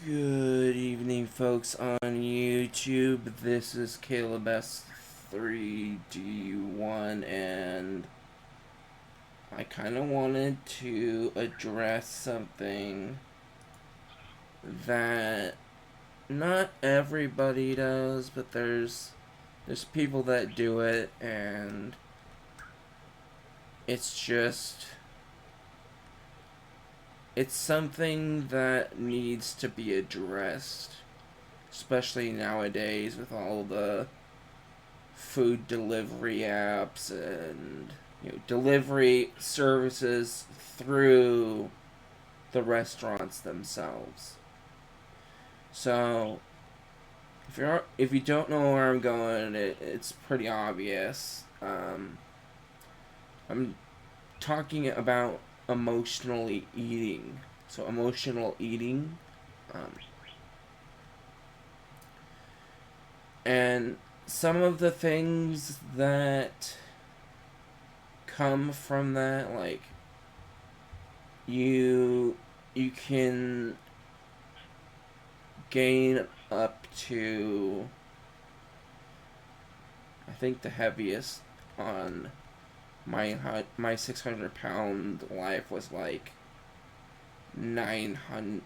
Good evening, folks on YouTube. This is Caleb S3D1, and I kind of wanted to address something that not everybody does, but there's people that do it, and it's just it's something that needs to be addressed, especially nowadays with all the food delivery apps and delivery services through the restaurants themselves. So if you don't know where I'm going, it's pretty obvious. I'm talking about emotionally eating. So emotional eating, um, and some of the things that come from that, like you can gain up to, I think the heaviest on my 600-pound life was like 900,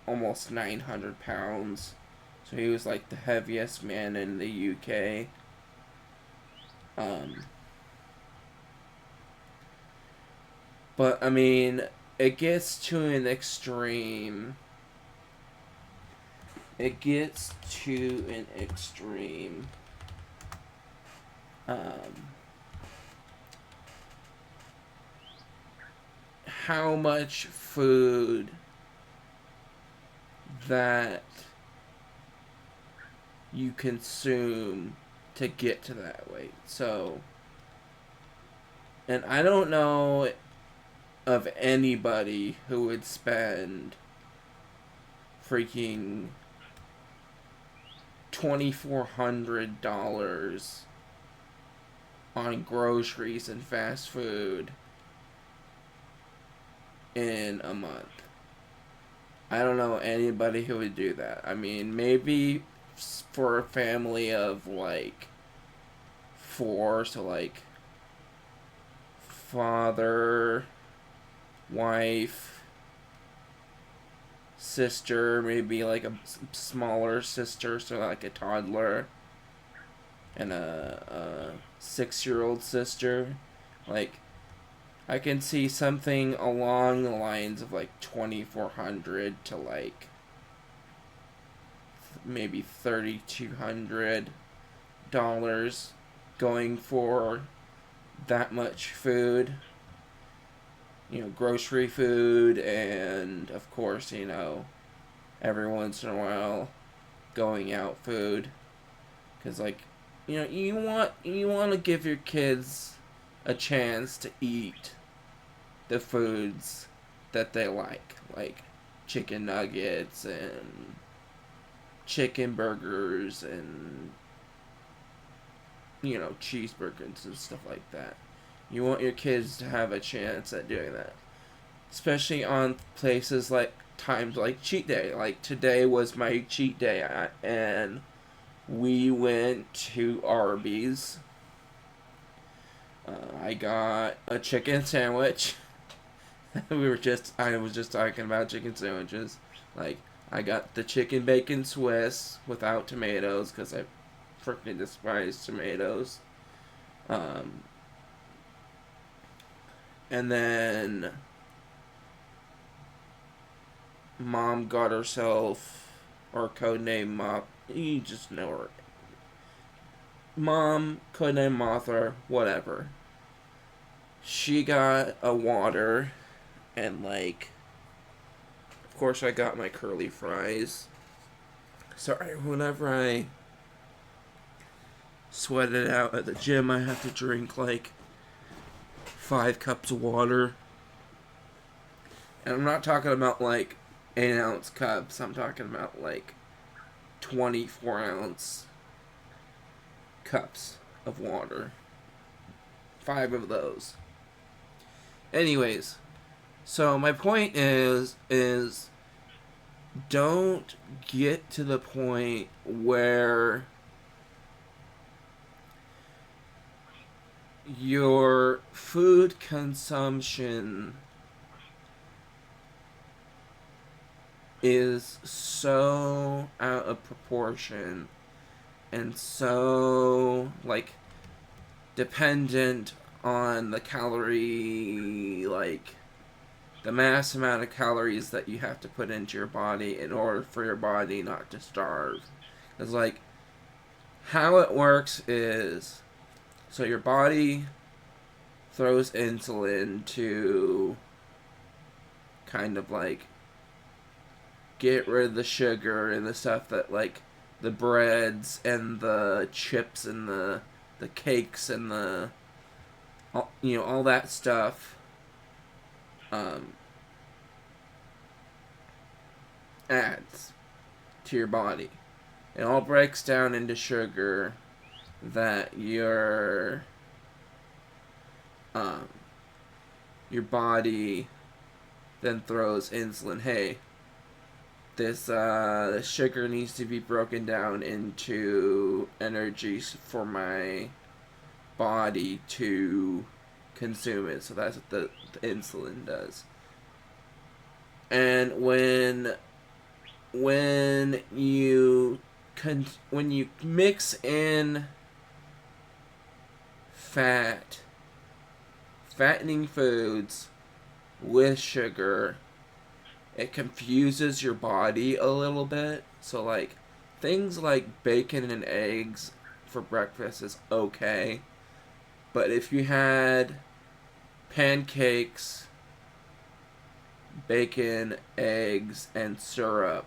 almost 900 pounds. So he was like the heaviest man in the UK. Um, but I mean, it gets to an extreme. It gets to an extreme. Um, how much food that you consume to get to that weight. So, and I don't know of anybody who would spend freaking $2,400 on groceries and fast food in a month. I don't know anybody who would do that. I mean, maybe for a family of like four, so like father, wife, sister, maybe like a smaller sister, so like a toddler, and a 6-year-old sister. Like, I can see something along the lines of like 2,400 to like maybe $3,200 going for that much food. Grocery food, and of course, every once in a while, going out food. Because, like, you want to give your kids a chance to eat the foods that they like chicken nuggets and chicken burgers and cheeseburgers and stuff like that. You want your kids to have a chance at doing that, especially on places like times like cheat day. Like today was my cheat day, and we went to Arby's. I got a chicken sandwich. I was just talking about chicken sandwiches. Like, I got the chicken bacon Swiss without tomatoes because I freaking despise tomatoes. Um, and then mom got herself, or codename Mom, you just know her. Mom, codename Martha, whatever. She got a water, and like, of course, I got my curly fries. Sorry, whenever I sweat it out at the gym, I have to drink like 5 cups of water. And I'm not talking about like 8-ounce cups, I'm talking about like 24-ounce cups of water. 5 of those. Anyways, so my point is don't get to the point where your food consumption is so out of proportion and so, like, dependent on the calorie, like, the mass amount of calories that you have to put into your body in order for your body not to starve. It's like, how it works is, so your body throws insulin to kind of like get rid of the sugar and the stuff that, like, the breads and the chips and the cakes and the all, all that stuff um, adds to your body. It all breaks down into sugar that um, your body then throws insulin. Hey, this sugar needs to be broken down into energy for my body to consume it. So that's what the insulin does. And when you mix in fattening foods with sugar, it confuses your body a little bit. So, like, things like bacon and eggs for breakfast is okay. But if you had pancakes, bacon, eggs, and syrup,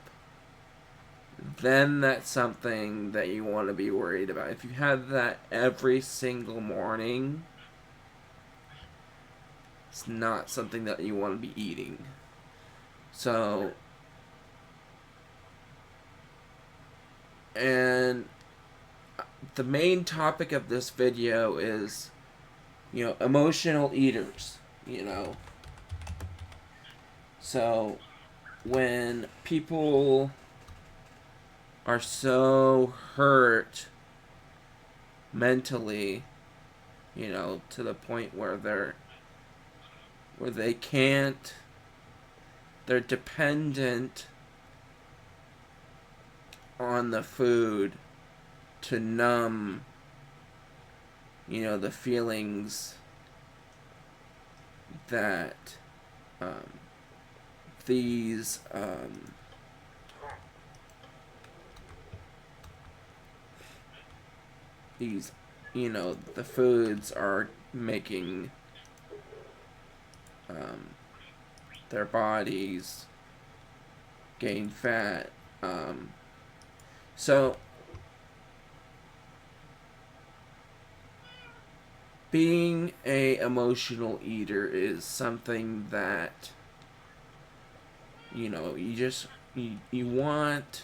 then that's something that you want to be worried about. If you have that every single morning, it's not something that you want to be eating. So, and the main topic of this video is, emotional eaters, So, when people are so hurt mentally, to the point where they can't, they're dependent on the food to numb, the feelings that these the foods are making their bodies gain fat. So, being a emotional eater is something that you want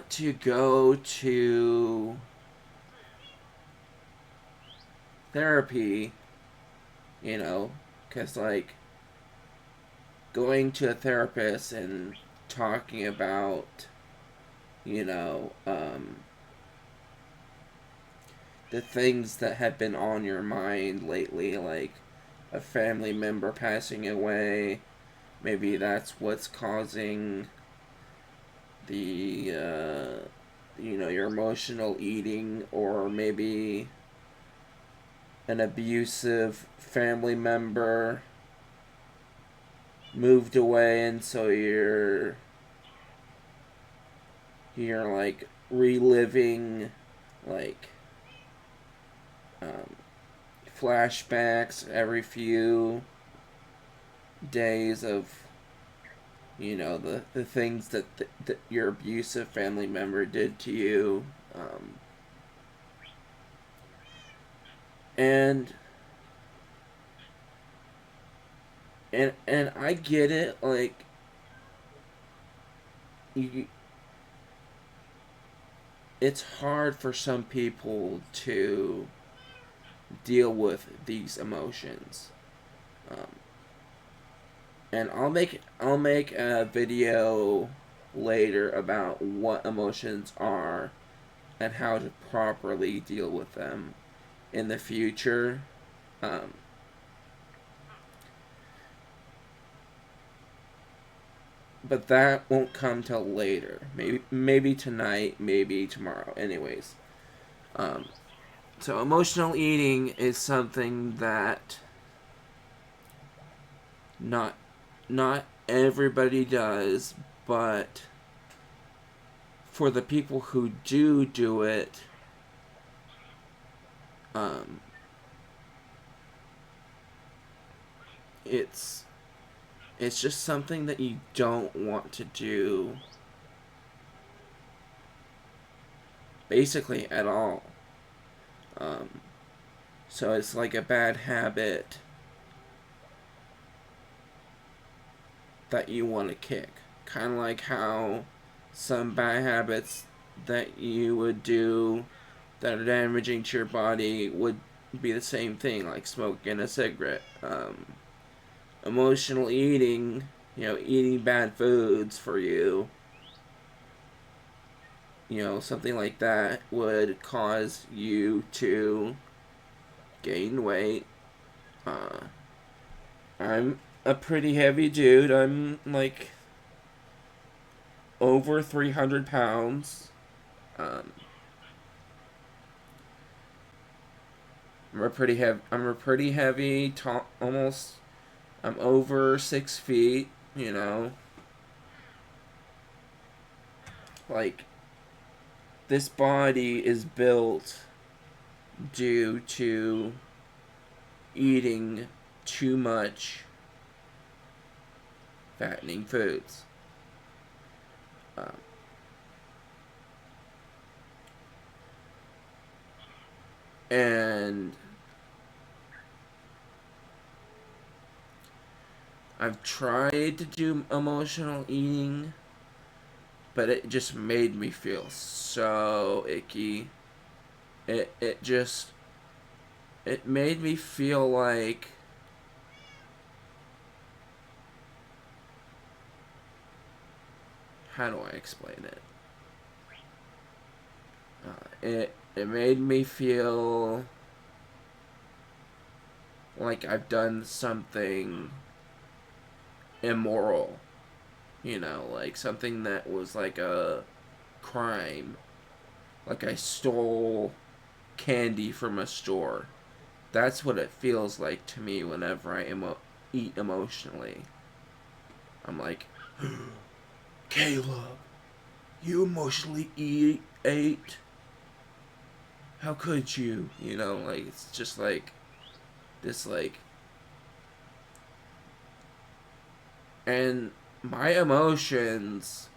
to go to therapy, because, like, going to a therapist and talking about the things that have been on your mind lately, like a family member passing away. Maybe that's what's causing the your emotional eating, or maybe an abusive family member moved away, and so you're like reliving, like, flashbacks every few days of the things that your abusive family member did to you, and I get it, like, you it's hard for some people to deal with these emotions. Um, and I'll make a video later about what emotions are and how to properly deal with them in the future. Um, but that won't come till later. Maybe tonight, maybe tomorrow. Anyways, um, so emotional eating is something that not not everybody does, but for the people who do it, um, it's it's just something that you don't want to do basically at all. Um, so it's like a bad habit that you want to kick. Kind of like how some bad habits that you would do that are damaging to your body would be the same thing, like smoking a cigarette. Emotional eating, eating bad foods for you, something like that would cause you to gain weight. Uh, I'm a pretty heavy dude. I'm like over 300 pounds. Um, I'm a pretty heavy, tall, almost. I'm over 6 feet. Like this body is built due to eating too much fattening foods. Um, and I've tried to do emotional eating, but it just made me feel so icky. It made me feel like how do I explain it? It made me feel like I've done something immoral, like something that was like a crime, like I stole candy from a store. That's what it feels like to me whenever I eat emotionally. I'm like, Caleb, you emotionally ate? How could you? Like it's just like this, like, and my emotions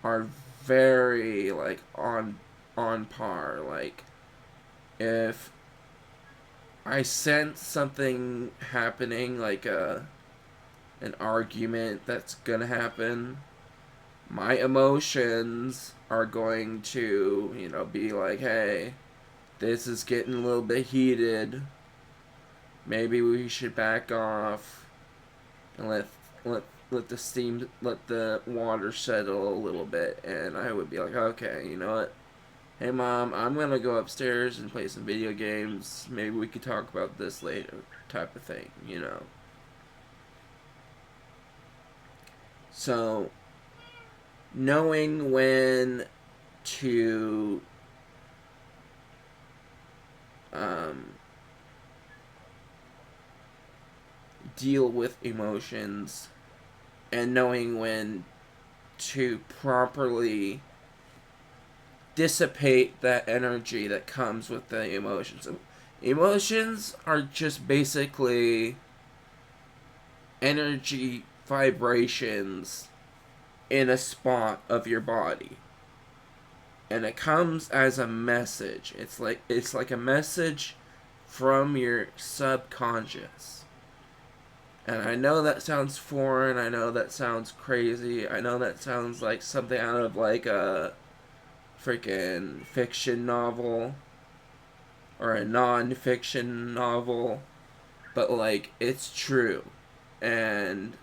are very like on par. Like if I sense something happening, like an argument that's gonna happen, my emotions are going to, be like, hey, this is getting a little bit heated. Maybe we should back off and let the water settle a little bit. And I would be like, okay, you know what? Hey, Mom, I'm gonna go upstairs and play some video games. Maybe we could talk about this later, type of thing. So, knowing when to um, deal with emotions and knowing when to properly dissipate that energy that comes with the emotions. Emotions are just basically energy vibrations in a spot of your body. And it comes as a message. It's like a message from your subconscious. And I know that sounds foreign. I know that sounds crazy. I know that sounds like something out of like a freaking fiction novel or a non-fiction novel, but like it's true. And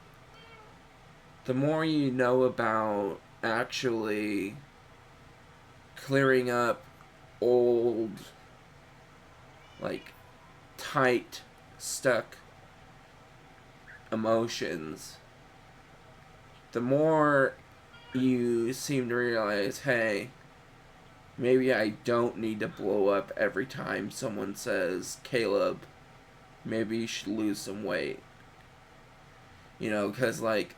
the more you know about actually clearing up old, like, tight, stuck emotions, the more you seem to realize, hey, maybe I don't need to blow up every time someone says, Caleb, maybe you should lose some weight. You know, because, like,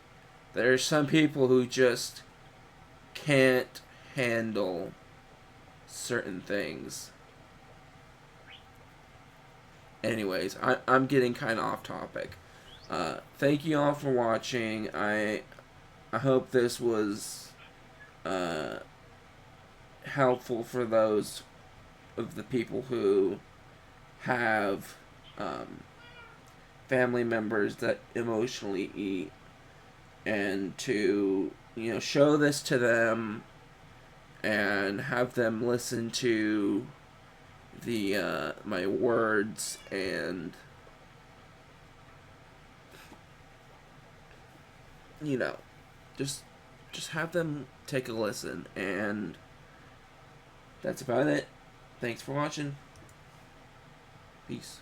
there's some people who just can't handle certain things. Anyways, I'm getting kind of off topic. Thank you all for watching. I hope this was uh, helpful for those of the people who have family members that emotionally eat, and to, you know, show this to them and have them listen to the my words, and, you know, just have them take a listen. And that's about it. Thanks for watching. Peace.